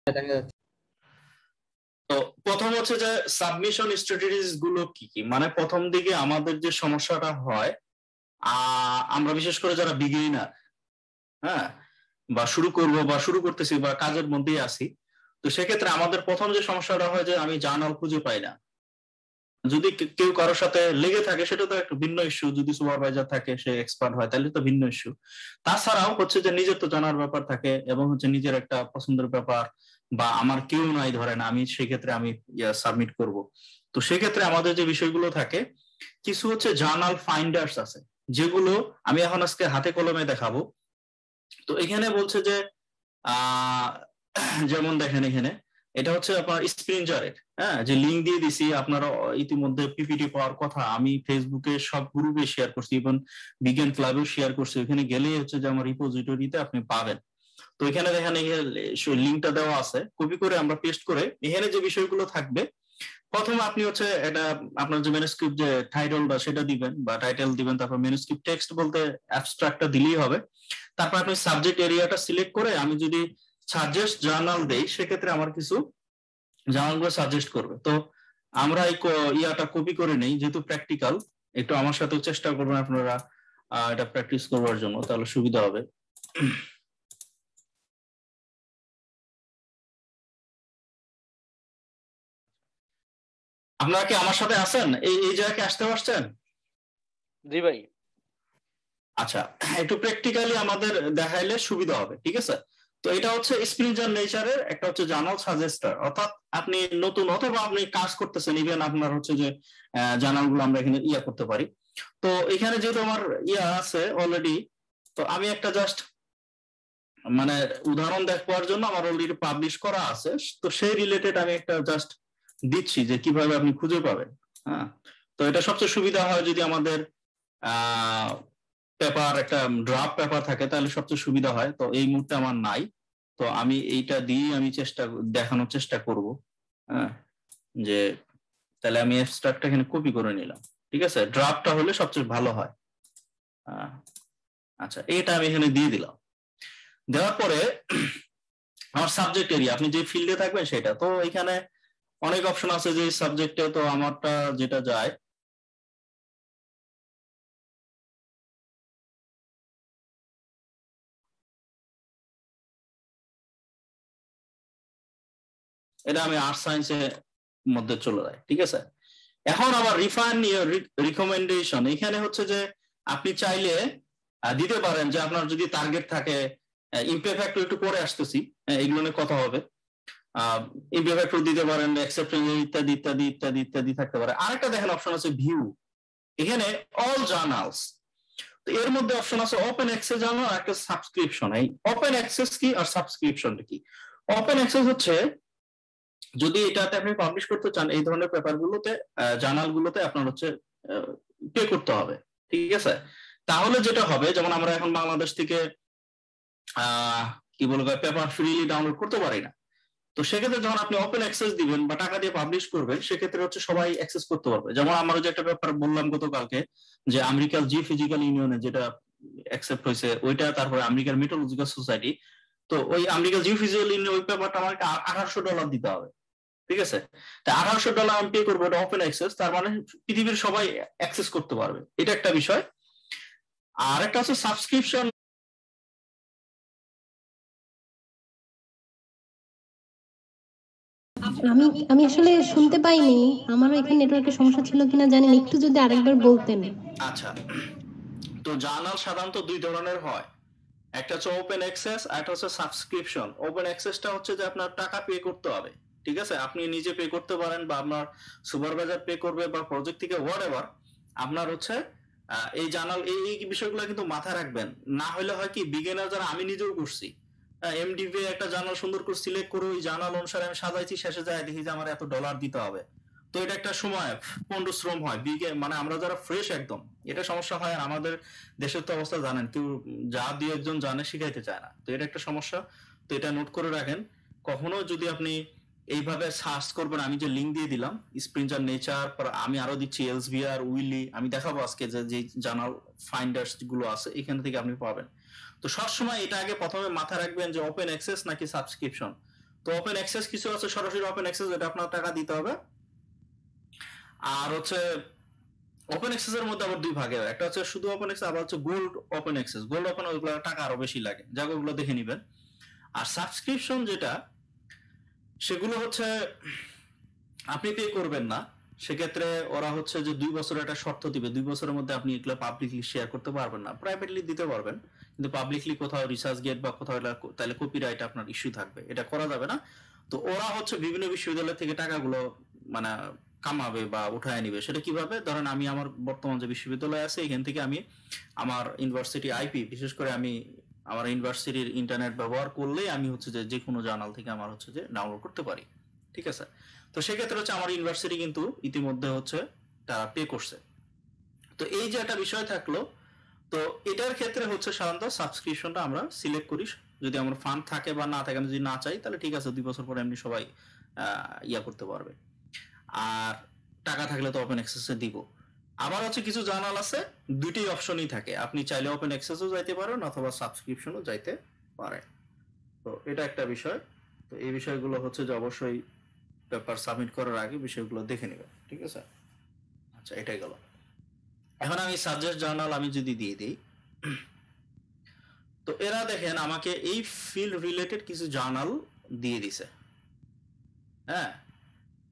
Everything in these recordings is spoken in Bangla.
দেখা যাচ্ছে। তো প্রথম হচ্ছে যে সাবমিশন স্ট্র্যাটেজিস গুলো কি কি, মানে প্রথম দিকে আমাদের যে সমস্যাটা হয়, আমরা বিশেষ করে যারা বিগিনার, হ্যাঁ, বা শুরু করব বা শুরু করতেছি বা কাজের মধ্যেই আছি, তো সেক্ষেত্রে আমাদের প্রথম যে সমস্যাটা হয় যে আমি জার্নাল খুঁজে পাই না। যদি কেউ কারোর সাথে লেগে থাকে সেটা তো একটা ভিন্ন ইস্যু, যদি সুপারভাইজার থাকে সে এক্সপার্ট হয় তাহলে তো ভিন্ন ইস্যু। তাছাড়াও হচ্ছে যে নিজের তো জানার ব্যাপার থাকে এবং হচ্ছে নিজের একটা পছন্দের ব্যাপার, বা আমার কেউ নাই ধরেন আমি সেক্ষেত্রে আমি সাবমিট করব। তো সেক্ষেত্রে আমাদের যে বিষয়গুলো থাকে, কিছু হচ্ছে জার্নাল ফাইন্ডার্স আছে যেগুলো আমি এখন আজকে হাতে কলমে দেখাবো। তো এখানে বলছে যে আহ যেমন দেখেন এখানে এটা হচ্ছে আপনার স্প্রিঞ্জারের, হ্যাঁ, যে লিঙ্ক দিয়ে দিছি আপনারা ইতিমধ্যে পিপিটি পাওয়ার কথা, আমি ফেসবুকে সব গ্রুপে শেয়ার করছি এবং বিজ্ঞান ক্লাবেও শেয়ার করছি, ওখানে গেলেই হচ্ছে যে আমার রিপোজিটরিতে আপনি পাবেন। তো এখানে দেখেন লিঙ্কটা দেওয়া আছে, কপি করে আমরা পেস্ট করে এখানে যে বিষয়গুলো থাকবে, প্রথমে আপনি হচ্ছে এটা আপনার যে ম্যানুস্ক্রিপ্ট যে টাইটেলটা সেটা দিবেন বা টাইটেল দিবেন, তারপর ম্যানুস্ক্রিপ্ট টেক্সট বলতে অ্যাবস্ট্রাক্টটা দিলেই হবে। তারপর আপনি সাবজেক্ট এরিয়াটা সিলেক্ট করে আমি যদি সাজেস্ট জার্নাল দেই সেক্ষেত্রে আমার কিছু জার্নালগুলো সাজেস্ট করবে। তো আমরা এই ইয়াটা কপি করে নেই, যেহেতু প্র্যাকটিক্যাল, একটু আমার সাথে চেষ্টা করবেন আপনারা এটা প্র্যাকটিস করবার জন্য, তাহলে সুবিধা হবে। আপনারা কি আমার সাথে আছেন? এই জায়গায় আসতে পারছেন? জি ভাই। আচ্ছা, একটু প্র্যাকটিক্যালি আমাদের দেখাইলে সুবিধা হবে, ঠিক আছে? তো এটা হচ্ছে স্প্রিঞ্জার নেচারের একটা হচ্ছে জার্নাল সাজেস্টার, অর্থাৎ আপনি নতুন অথবা আপনি কাজ করতেছেন, ইভেন আপনার হচ্ছে যে জার্নালগুলো আমরা এখানে ইয়া করতে পারি। তো এখানে যেহেতু আমার ইয়া আছে অলরেডি, তো আমি একটা জাস্ট মানে উদাহরণ দেখবার জন্য আমার অলরেডি পাবলিশ করা আছে, তো সেই রিলেটেড আমি একটা জাস্ট দিচ্ছি যে কিভাবে আপনি খুঁজে পাবেন। হ্যাঁ, তো এটা সবচেয়ে সুবিধা হয় যদি আমাদের পেপার একটা ড্রাফট পেপার থাকে, তাহলে সবচেয়ে সুবিধা হয়। তো এই মুহূর্তে আমার নাই, তো আমি এইটা দিয়ে আমি দেখানোর চেষ্টা করব। হ্যাঁ, যে তাহলে আমি অ্যাবস্ট্রাক্টটা এখানে কপি করে নিলাম, ঠিক আছে, ড্রাফটটা হলে সবচেয়ে ভালো হয়। আচ্ছা, এটা আমি এখানে দিয়ে দিলাম। দেওয়ার পরে আমার সাবজেক্ট এরিয়া, আপনি যে ফিল্ডে থাকবেন সেটা, তো এখানে অনেক অপশন আছে যে সাবজেক্টে, তো আমারটা যেটা যায় এটা আমি আর্ট সায়েন্সের মধ্যে চলে যায়, ঠিক আছে। এখন আবার রিফাইন রিকমেন্ডেশন, এখানে হচ্ছে যে আপনি চাইলে দিতে পারেন যে আপনার যদি টার্গেট থাকে, ইমপ্যাক্ট ফ্যাক্টর একটু পরে আসতেছি, এগুলো নিয়ে কথা হবে। ইমপ্যাক্ট ফ্যাক্টর দিতে পারেন, অ্যাকসেপ্টেন্স ইত্যাদি ইত্যাদি ইত্যাদি ইত্যাদি থাকতে পারে। আরেকটা দেখেন অপশন আছে ভিউ, এখানে অল জার্নালস। তো এর মধ্যে অপশন আছে ওপেন অ্যাক্সেস জার্নাল আর একটা সাবস্ক্রিপশন। এই ওপেন অ্যাক্সেস কি আর সাবস্ক্রিপশনটা কি? ওপেন অ্যাক্সেস হচ্ছে যদি এটাতে আপনি পাবলিশ করতে চান, এই ধরনের পেপারগুলোতে জার্নালগুলোতে আপনার হচ্ছে পে করতে হবে, ঠিক আছে। তাহলে যেটা হবে, যেমন আমরা এখন বাংলাদেশ থেকে কি বলবো পেপার ফ্রিলি ডাউনলোড করতে পারি না, তো সেক্ষেত্রে যখন আপনি ওপেন অ্যাক্সেস দিবেন বা টাকা দিয়ে পাবলিশ করবেন, সেক্ষেত্রে হচ্ছে সবাই অ্যাক্সেস করতে পারবে। যেমন আমার যে একটা ব্যাপার বললাম গতকালকে, যে আমেরিকার জি ফিজিক্যাল ইউনিয়নে যেটা অ্যাকসেপ্ট হয়েছে ওইটা, তারপরে আমেরিকার মেটোলজিক্যাল সোসাইটি, তো ওই আমেরিকার জি ফিজিক্যাল ইউনিয়ন ওই পেপারটা আমাকে $1800 দিতে হবে, ঠিক আছে। তা $1800 আমি পে করবো, এটা ওপেন অ্যাক্সেস, তার মানে পৃথিবীর সবাই অ্যাক্সেস করতে পারবে, এটা একটা বিষয়। আর একটা হচ্ছে সাবস্ক্রিপশন। আমি আমি আসলে শুনতে পাইনি, আমারও এখানে নেটওয়ার্কের সমস্যা ছিল কিনা জানি না, একটু যদি আরেকবার বলতেন। আচ্ছা, তো জার্নাল সাধারণত দুই ধরনের হয়, একটা হচ্ছে ওপেন অ্যাক্সেস আর একটা হচ্ছে সাবস্ক্রিপশন। ওপেন অ্যাক্সেসটা হচ্ছে যে আপনার টাকা পে করতে হবে, ঠিক আছে, আপনি নিজে পে করতে পারেন বা আপনার সুপারভাইজার পে করবে বা প্রজেক্ট থেকে হোয়াটএভার। আপনার হচ্ছে এই জার্নাল এই বিষয়গুলো কিন্তু মাথায় রাখবেন, না হলে হয় কি বিগিনার যারা, আমি নিজেও করছি, এমডিভি একটা জার্নাল সুন্দর করে সিলেক্ট করে ওই জার্নাল অনুসারে আমি সাজাইছি, শেষে যায় দেখি যে আমার এত ডলার দিতে হবে। তো এটা একটা সময় পরিশ্রম হয়, মানে আমরা যারা ফ্রেশ একদম, এটা সমস্যা হয়। আর আমাদের দেশের তো অবস্থা জানেন, কেউ যা দুই একজন জানে শিখাইতে চায় না, তো এটা একটা সমস্যা। তো এটা নোট করে রাখেন, কখনো যদি আপনি এইভাবে সার্চ করবেন, আমি যে লিঙ্ক দিয়ে দিলাম স্প্রিঞ্জার নেচার, আমি আরো দিচ্ছি এলসভিআর, উইলি, আমি দেখাবো আজকে যে জার্নাল ফাইন্ডার্স গুলো আছে এখান থেকে আপনি পাবেন। তো সবসময় এটা আগে প্রথমে মাথায় রাখবেন যে ওপেন অ্যাক্সেস নাকি সাবস্ক্রিপশন। তো ওপেন অ্যাক্সেস কিছু আছে সরাসরি ওপেন অ্যাক্সেস, এটা আপনার টাকা দিতে হবে। আর হচ্ছে ওপেন অ্যাক্সেস এর মধ্যে আবার দুই ভাগে হয়, একটা হচ্ছে শুধু ওপেন অ্যাক্সেস, আবার হচ্ছে gold open access. Gold open ওইগুলো টাকা আরো বেশি লাগে, যাকে ওগুলো দেখে নেবেন। আর সাবস্ক্রিপশন যেটা, সেগুলো হচ্ছে আপনি পে করবেন না, সেক্ষেত্রে ওরা হচ্ছে যে 2 বছরের একটা শর্ত দিবে, 2 বছরের মধ্যে আপনি এগুলো পাবলিকলি শেয়ার করতে পারবেন না, প্রাইভেটলি দিতে পারবেন, কিন্তু পাবলিকলি কোথাও রিসার্চ গেট বা কোথাও তাহলে কপিরাইট আপনার ইস্যু থাকবে, এটা করা যাবে না। তো ওরা হচ্ছে বিভিন্ন বিশ্ববিদ্যালয় থেকে টাকাগুলো মানে কামাবে বা উঠায় নিবে। সেটা কিভাবে? ধরেন আমি আমার বর্তমান যে বিশ্ববিদ্যালয় আছে এখান থেকে আমি আমার ইউনিভার্সিটি আইপি, বিশেষ করে আমি আমার ইউনিভার্সিটির ইন্টারনেট ব্যবহার করলেই আমি হচ্ছে যে কোনো জার্নাল থেকে আমার হচ্ছে যে ডাউনলোড করতে পারি, ঠিক আছে? তো সেক্ষেত্রে হচ্ছে আমার ইউনিভার্সিটি কিন্তু ইতিমধ্যে হচ্ছে তারা পে করছে। তো এই যে একটা বিষয় থাকলো, তো এটার ক্ষেত্রে হচ্ছে সাধারণত সাবস্ক্রিপশনটা আমরা সিলেক্ট করি, যদি আমার ফান্ড থাকে বা না থাকে, আমি যদি না চাই তাহলে ঠিক আছে 2 বছর পরে এমনি সবাই ইয়া করতে পারবে। আর টাকা থাকলে তো ওপেন অ্যাক্সেসে দিব। আবার হচ্ছে কিছু জার্নাল আছে দুইটি অপশনই থাকে, আপনি চাইলে ওপেন অ্যাক্সেসও যাইতে পারেন অথবা সাবস্ক্রিপশনও যাইতে পারেন। তো এটা একটা বিষয়। তো এই বিষয়গুলো হচ্ছে যে অবশ্যই পেপার সাবমিট করার আগে বিষয়গুলো দেখে নেবেন, ঠিক আছে? আচ্ছা, এটাই গেল। এখন আমি সাজেস্ট জার্নাল আমি যদি দিয়ে দিই, তো এরা দেখেন আমাকে এই ফিল্ড রিলেটেড কিছু জার্নাল দিয়ে দিছে। হ্যাঁ,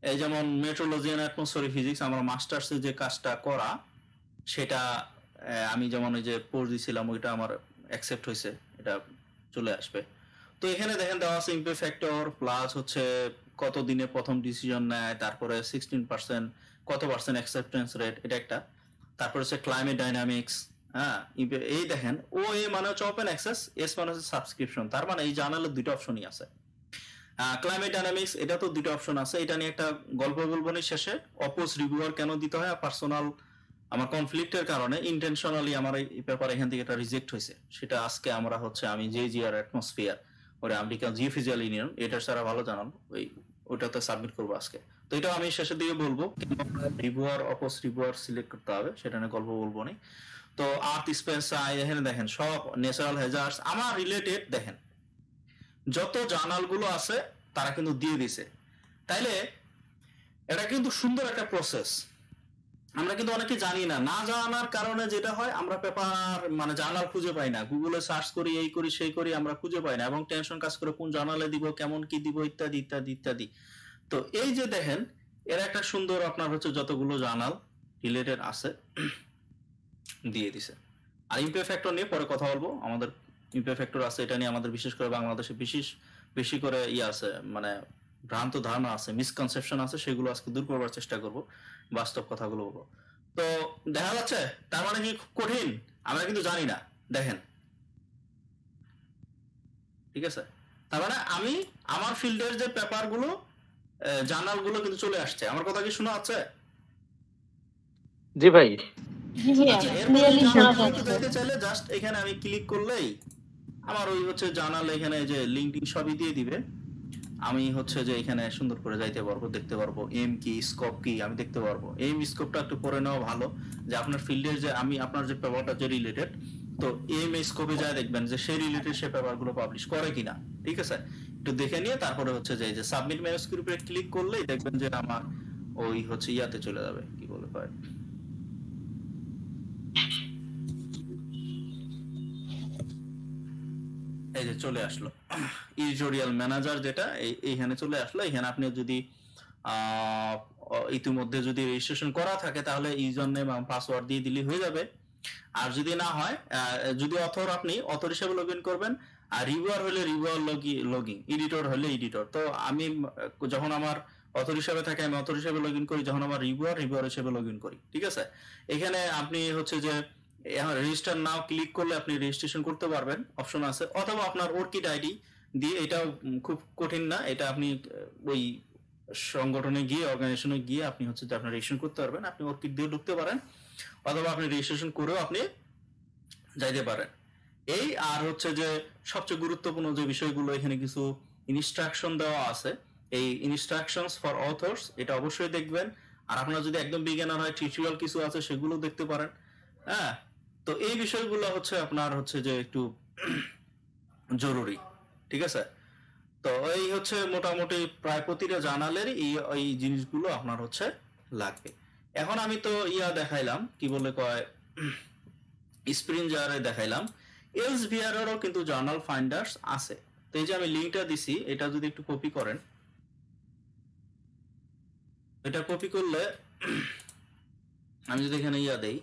এই যেমন মেট্রোলজি এন্ড অ্যাটমসফিয়ারিক ফিজিক্স, আমার মাস্টার্সে যে কাজটা করা সেটা আমি যেমন ওই যে কোর্স দিছিলাম ওইটা আমার অ্যাকসেপ্ট হয়েছে, এটা চলে আসবে। তো এখানে দেখেন দেওয়া আছে ইমপ্যাক্ট ফ্যাক্টর প্লাস হচ্ছে কত দিনে প্রথম ডিসিশন নেয়, তারপরে 16% কত পার্সেন্ট অ্যাকসেপ্টেন্স রেট, এটা একটা। তারপরে হচ্ছে ক্লাইমেট ডাইনামিক্স। হ্যাঁ, এই দেখেন ও এ মানে হচ্ছে ওপেন অ্যাক্সেস, এস মানে হচ্ছে সাবস্ক্রিপশন, তার মানে এই জার্নালের দুটো অপশনই আছে। ক্লাইমেট ডাইনামিক্স এটা তো দুটো অপশন আছে, এটা নিয়ে একটা গল্প বলবো না শেষে। অপোজ রিভিউয়ার কেন দিতে হয়, পার্সোনাল আমার কনফ্লিক্টের কারণে ইন্টেনশনালি আমার এই পেপার এখান থেকে এটা রিজেক্ট হয়েছে, সেটা আজকে আমরা হচ্ছে আমি যে জিআর অ্যাটমসফিয়ার ওরে আমেরিকান জিওফিজিক্যাল ইউনিয়ন, এটা সারা ভালো জানান ওইটাতে সাবমিট করবো আজকে। তো এটা আমি শেষের দিকে বলবো রিভিউয়ার অপোজ রিভিউয়ার সিলেক্ট করতে হবে, সেটা নিয়ে গল্প বলবো না। তো আর্থ স্পেস এখানে দেখেন সব ন্যাচারাল হ্যাজার্ডস আমার রিলেটেড দেখেন যত জার্নাল গুলো আছে তারা কিন্তু দিয়ে দিছে। তাইলে এটা কিন্তু সুন্দর একটা প্রসেস, আমরা কিন্তু অনেকে জানি না, না জানার কারণে যেটা হয় আমরা পেপার মানে জার্নাল খুঁজে পাই না, গুগলে সার্চ করি, এই করি সেই করি, আমরা খুঁজে পাই না, এবং টেনশন কাজ করে কোন জার্নালে দিব, কেমন কি দিব, ইত্যাদি ইত্যাদি ইত্যাদি। তো এই যে দেখেন এর একটা সুন্দর আপনার হচ্ছে যতগুলো জার্নাল রিলেটেড আছে দিয়ে দিছে। আর ইমপ্যাক্ট ফ্যাক্টর নিয়ে পরে কথা বলবো, আমাদের ইমপ্যাক্ট ফ্যাক্টর আছে, এটা নিয়ে আমাদের বিশেষ করে বাংলাদেশে বেশি করে আছে, মানে ভ্রান্ত ধারণা আছে, মিসকনসেপশন আছে, সেগুলো আজকে দূর করবার চেষ্টা করব, বাস্তব কথাগুলো বলবো। তো দেখা যাচ্ছে তার মানে কি খুব কঠিন, আমরা কিন্তু জানি না, দেখেন ঠিক আছে? তার মানে আমি আমার ফিল্ডের যে পেপার গুলো জার্নাল গুলো কিন্তু চলে আসছে, আমার কথা কি শোনা যাচ্ছে? জি ভাই। আচ্ছা, এরপরে যাইতে চাইলে জাস্ট এখানে আমি ক্লিক করলেই আমার ওই হচ্ছে জার্নাল এখানে যে লিঙ্কডিন সবই দিয়ে দিবে, আমি হচ্ছে যে এখানে সুন্দর করে যাইতে পারবো, দেখতে পারবো এম কি স্কোপ কি আমি দেখতে পারবো। এম স্কোপটা একটু পরে নেওয়া ভালো, যে আপনার ফিল্ডের যে আমি আপনার যে পেপারটা যে রিলেটেড, তো এম স্কোপে যায় দেখবেন যে সেই রিলেটেড সে পেপারগুলো পাবলিশ করে কিনা, ঠিক আছে? একটু দেখে নিয়ে তারপরে হচ্ছে যে সাবমিট ম্যানুস্ক্রিপ্টে ক্লিক করলেই দেখবেন যে আমার ওই হচ্ছে ইয়াতে চলে যাবে, কি বলে হয়, এই যে চলে আসলো ইডিটোরিয়াল ম্যানেজার, যেটা এইখানে চলে আসলো। এখানে আপনি যদি ইতিমধ্যে যদি রেজিস্ট্রেশন করা থাকে তাহলে ইউজার নেম এবং পাসওয়ার্ড দিয়ে দিলে হয়ে যাবে। আর যদি না হয়, যদি অথর আপনি অথর হিসেবে লগ ইন করবেন, আর রিভিউয়ার হলে রিভিউয়ার লগইন, এডিটর হলে এডিটর। তো আমি যখন আমার অথর হিসেবে থাকে আমি অথর হিসেবে লগ ইন করি, যখন আমার রিভিউয়ার হিসেবে লগ ইন করি, ঠিক আছে? এখানে আপনি হচ্ছে যে রেজিস্টার নাও ক্লিক করলে আপনি রেজিস্ট্রেশন করতে পারবেন, অপশন আছে, অথবা আপনার ওরকিট আইডি দিয়ে, এটাও খুব কঠিন না, এটা আপনি ওই সংগঠনে গিয়ে অর্গানাইজেশনে গিয়ে আপনি হচ্ছে যে আপনার রেজিস্ট্রেশন করতে পারবেন, আপনি ওরকিট দিয়ে ঢুকতে পারেন, অথবা আপনি রেজিস্ট্রেশন করেও আপনি যাইতে পারেন। এই আর হচ্ছে যে সবচেয়ে গুরুত্বপূর্ণ যে বিষয়গুলো এখানে কিছু ইনস্ট্রাকশন দেওয়া আছে, এই ইনস্ট্রাকশনস ফর অথর্স এটা অবশ্যই দেখবেন। আর আপনারা যদি একদম বিগিনার হয় টিউটোরিয়াল কিছু আছে সেগুলো দেখতে পারেন। হ্যাঁ, তো এই বিষয়গুলো হচ্ছে আপনার হচ্ছে যে একটু জরুরি, ঠিক আছে? তো এই হচ্ছে মোটামুটি প্রায় প্রতিটা জার্নালের এই জিনিসগুলো আপনার হচ্ছে লাগবে। এখন আমি তো দেখাইলাম, কি বলে কয়, স্প্রিঞ্জারে দেখাইলাম, এলসভিআরেরও কিন্তু জার্নাল ফাইন্ডার্স আছে। তো এই যে আমি লিঙ্কটা দিছি, এটা যদি একটু কপি করেন, এটা কপি করলে আমি যদি এখানে দেই,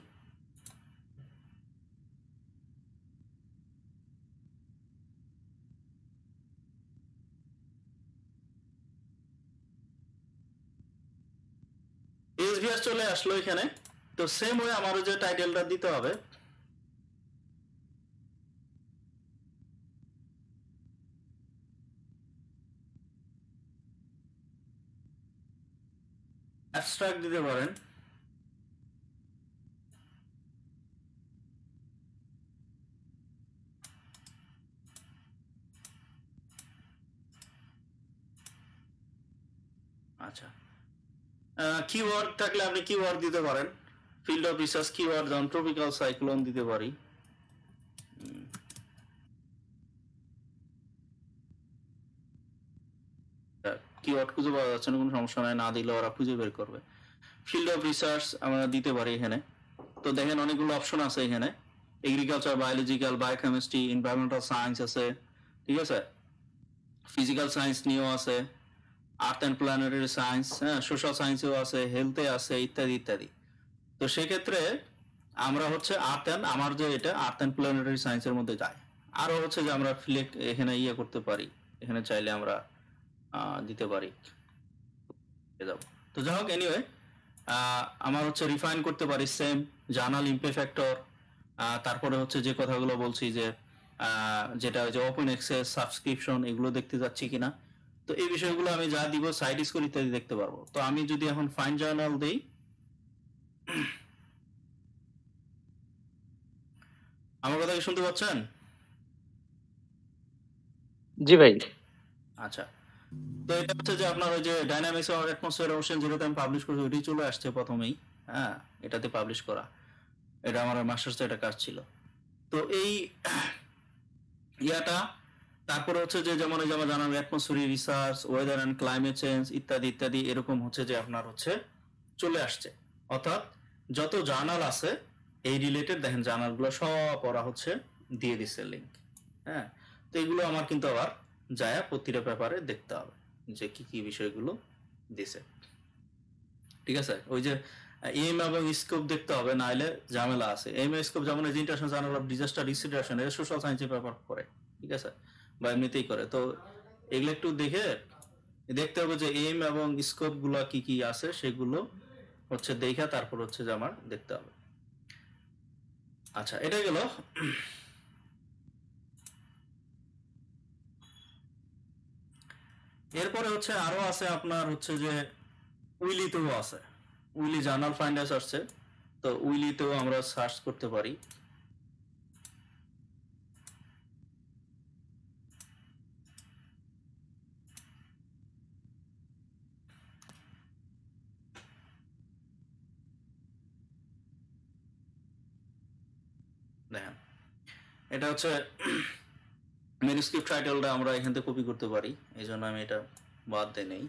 এসভিআর চলে আসলো এখানে। তো সেম ওয়ে আমারও যে টাইটেলটা দিতে হবে, অ্যাবস্ট্রাক্ট দিতে পারেন। আচ্ছা, কিওয়ার্ড থাকলে আপনি কিওয়ার্ড দিতে পারেন। ফিল্ড অফ রিসার্চ কিওয়ার্ড, যেমন ট্রপিক্যাল সাইক্লোন দিতে পারি। কিওয়ার্ড খুঁজে পাওয়া যাচ্ছে না, কোনো সমস্যা নাই, না দিলে ওরা খুঁজে বের করবে। ফিল্ড অফ রিসার্চ আমরা দিতে পারি এখানে। তো দেখেন অনেকগুলো অপশন আছে এখানে, agriculture, biological, biochemistry, environmental science আছে, ঠিক আছে, ফিজিক্যাল সায়েন্স নিয়েও আছে, আর্থ অ্যান্ড প্ল্যানেটারি সায়েন্স, হ্যাঁ, সোশ্যাল সায়েন্সেও আছে, হেলথে আছে, ইত্যাদি ইত্যাদি। তো সেক্ষেত্রে আমরা হচ্ছে আমার যে এটা আর্থ অ্যান্ড প্ল্যানেটারি সায়েন্সের মধ্যে যায়। আরো হচ্ছে যে আমরা ফিলেক্ট এখানে করতে পারি, এখানে চাইলে আমরা দিতে পারি। তো যাই হোক, এনিওয়ে আমার হচ্ছে রিফাইন করতে পারি সেম জার্নাল ইম্প্যাক্ট ফ্যাক্টর। তারপরে হচ্ছে যে কথাগুলো বলছি যে যেটা যে ওপেন অ্যাক্সেস, সাবস্ক্রিপশন, এগুলো দেখতে যাচ্ছি কিনা। তো এই বিষয়গুলো আমি যা দিব, সাইট স্কোর ইত্যাদি দেখতে পারবো। তো আমি যদি এখন ফাইন্ড জার্নাল দেই, আমার কথা কি শুনতে পাচ্ছেন? জি ভাই। আচ্ছা, তো এটা হচ্ছে যে আপনার ওই যে ডাইনামিক্স অফ অ্যাটমসফিয়ার ওশেন, যেটাতে আমি পাবলিশ করছি, ওইটাই চলে আসছে প্রথমেই। হ্যাঁ, এটাতে পাবলিশ করা, এটা আমার মাস্টার্সে একটা কাজ ছিল। তো এই তারপরে হচ্ছে যে যেমন এই যে আমরা জানাবো atmosphere research, weather and climate change, ইত্যাদি ইত্যাদি, এরকম হচ্ছে যে আপনার হচ্ছে চলে আসছে। অর্থাৎ যত জার্নাল আছে এই রিলেটেড, দেখেন জার্নালগুলো সব ওরা হচ্ছে দিয়ে দিচ্ছে লিঙ্ক। হ্যাঁ, তো এগুলো আমার কিন্তু আবার যায় প্রতিটা পেপারে দেখতে হবে যে কি কি বিষয়গুলো দিছে, ঠিক আছে। ওই যে এম এবং স্কোপ দেখতে হবে, নাইলে ঝামেলা আছে। এম স্কোপ যেমন international journal of disaster risk reduction, এটা সোশ্যাল সায়েন্সের পেপার করে, ঠিক আছে, বা এমনিতেই করে। তো এগুলো একটু দেখতে হবে যে এম এবং স্কোপ গুলা কি কি আছে, সেগুলো হচ্ছে দেখা তারপর হচ্ছে যে আমার দেখতে হবে। আচ্ছা, এটা গেল। এরপরে হচ্ছে আরো আছে আপনার হচ্ছে যে উইলিতেও আছে, উইলি জার্নাল ফাইন্ডার্স আসছে। তো উইলিতেও আমরা সার্চ করতে পারি। দেখেন, এটা হচ্ছে ম্যানুস্ক্রিপ্ট টাইটেলটা আমরা এখান থেকে কপি করতে পারি, এই জন্য আমি এটা বাদ দেই নেই।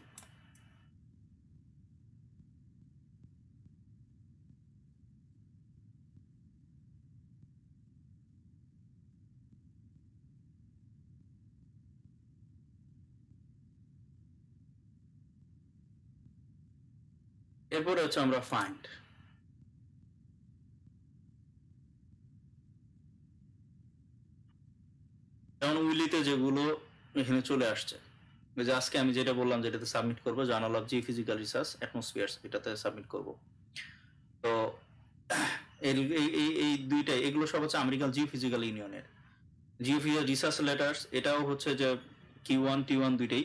এরপরে হচ্ছে আমরা ফাইন্ড। যেমন উইলিতে যেগুলো এখানে চলে আসছে, যে আজকে আমি যেটা বললাম, যেটাতে সাবমিট করবো, Journal of Geophysical Research Atmospheres, এটাতে সাবমিট করব। তো এই দুইটাই, এগুলো সব হচ্ছে আমেরিকান জিও ফিজিক্যাল ইউনিয়নের জিও ফিজিক্যাল রিসার্চ লেটার্স। এটাও হচ্ছে যে Q1 T1 দুইটাই।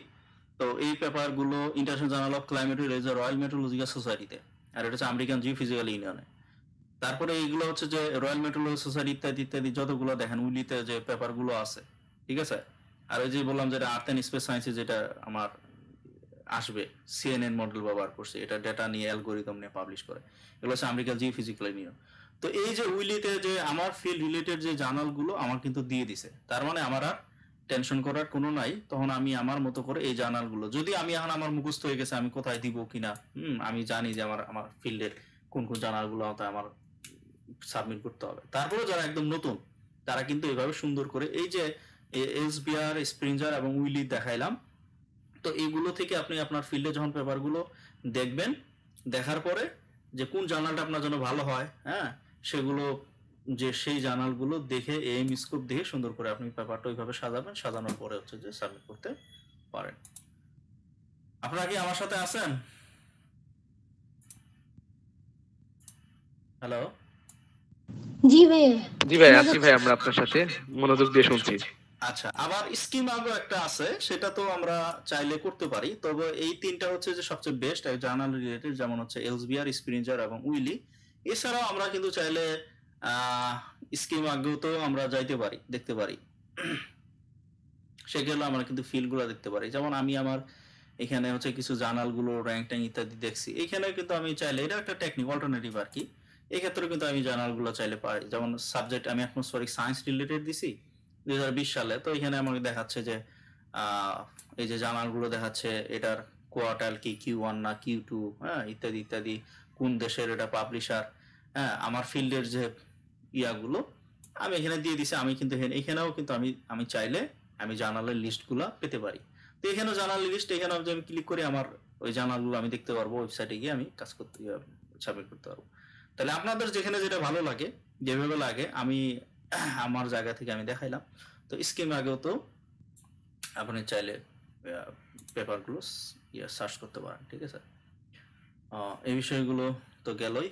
তো এই পেপার গুলো international journal of climate royal meteorological সোসাইটিতে, আর এটা হচ্ছে আমেরিকান জিও ফিজিক্যাল ইউনিয়নে। তারপরে এইগুলো হচ্ছে যে রয়্যাল মেট্রোলজি সোসাইটি ইত্যাদি ইত্যাদি, যতগুলো দেখেন উইলিতে যে পেপার গুলো আছে, ঠিক আছে। আর ওই যে বললাম যেটা আর্থ অ্যান্ড স্পেস সায়েন্সে যেটা আমার আসবে, CNN মডেল ব্যবহার করছে, এটা ডেটা নিয়ে অ্যালগোরিদম নিয়ে পাবলিশ করে, এগুলো হচ্ছে আমেরিকান জিও ফিজিক্যাল ইউনিয়ন। তো এই যে উইলিতে যে আমার ফিল্ড রিলেটেড যে জার্নাল গুলো আমার কিন্তু দিয়ে দিছে, তার মানে আমার আর টেনশন করার কোনো নাই। তখন আমি আমার মতো করে এই জার্নালগুলো, যদি আমি এখন আমার মুখস্থ হয়ে গেছে আমি কোথায় দিব কিনা, আমি জানি যে আমার আমার ফিল্ডের কোন কোন জার্নালগুলো আমার সাবমিট করতে হবে। তারপরে যারা একদম নতুন তারা কিন্তু এইভাবে সুন্দর করে এই যে এসবিআর, স্প্রিঞ্জার এবং উইলি দেখাইলাম, তো এইগুলো থেকে আপনি আপনার ফিল্ডে যখন পেপারগুলো দেখবেন, দেখার পরে যে কোন জার্নালটা আপনার জন্য ভালো হয়, হ্যাঁ, সেগুলো যে সেই জার্নালগুলো দেখে এম স্কোপ দেখে সুন্দর করে আপনি পেপারটা ওইভাবে সাজাবেন, সাজানোর পরে হচ্ছে যে সাবমিট করতে পারেন। আপনারা কি আমার সাথে আছেন? হ্যালো, জি ভাইয়া। জি ভাই, আছি ভাই, আমরা আপনার সাথে মনোযোগ দিয়ে শুনছি। আচ্ছা, আবার স্কিম আরো একটা আছে, সেটা তো আমরা চাইলে করতে পারি, তবে এই তিনটা হচ্ছে যে সবচেয়ে বেস্ট জার্নাল রিলেটেড, যেমন হচ্ছে এলসবিআর, স্প্রিঞ্জার এবং উইলি। এছাড়াও আমরা কিন্তু চাইলে স্কিম আগেও তো আমরা যাইতে পারি, দেখতে পারি, সেগুলো আমরা কিন্তু ফিল্ডগুলো দেখতে পারি। যেমন আমি আমার এখানে হচ্ছে কিছু জার্নালগুলো র্যাঙ্ক ট্যাঙ্ক ইত্যাদি দেখছি, এখানে কিন্তু আমি চাইলে, এটা একটা টেকনিক অল্টারনেটিভ আর কি, এক্ষেত্রে কিন্তু আমি জার্নালগুলো চাইলে পাই। যেমন সাবজেক্ট আমি অ্যাটমসফেরিক সায়েন্স রিলেটেড দিছি 2020 সালে, তো এখানে আমাকে দেখাচ্ছে যে এই যে জার্নালগুলো দেখাচ্ছে এটার কোয়ার্টাল কি Q1 না Q2, হ্যাঁ, ইত্যাদি ইত্যাদি, কোন দেশের এটা পাবলিশার, হ্যাঁ, আমার ফিল্ডের যে ইয়াগুলো আমি এখানে দিয়ে দিছি। আমি কিন্তু এখানেও কিন্তু আমি চাইলে আমি জার্নালের লিস্টগুলো পেতে পারি। তো এখানেও জার্নাল লিস্ট, এখানে যদি আমি ক্লিক করি আমার ওই জার্নালগুলো আমি দেখতে পারবো, ওয়েবসাইটে গিয়ে আমি কাজ করতে সাবমিট করতে পারবো। তাহলে আপনাদের যেখানে যেটা ভালো লাগে, যেভাবে লাগে, আমি আমার জায়গা থেকে আমি দেখাইলাম। তো স্কিম আগেও তো আপনি চাইলে পেপারগুলো সার্চ করতে পারেন, ঠিক আছে। এই বিষয়গুলো তো গেলই।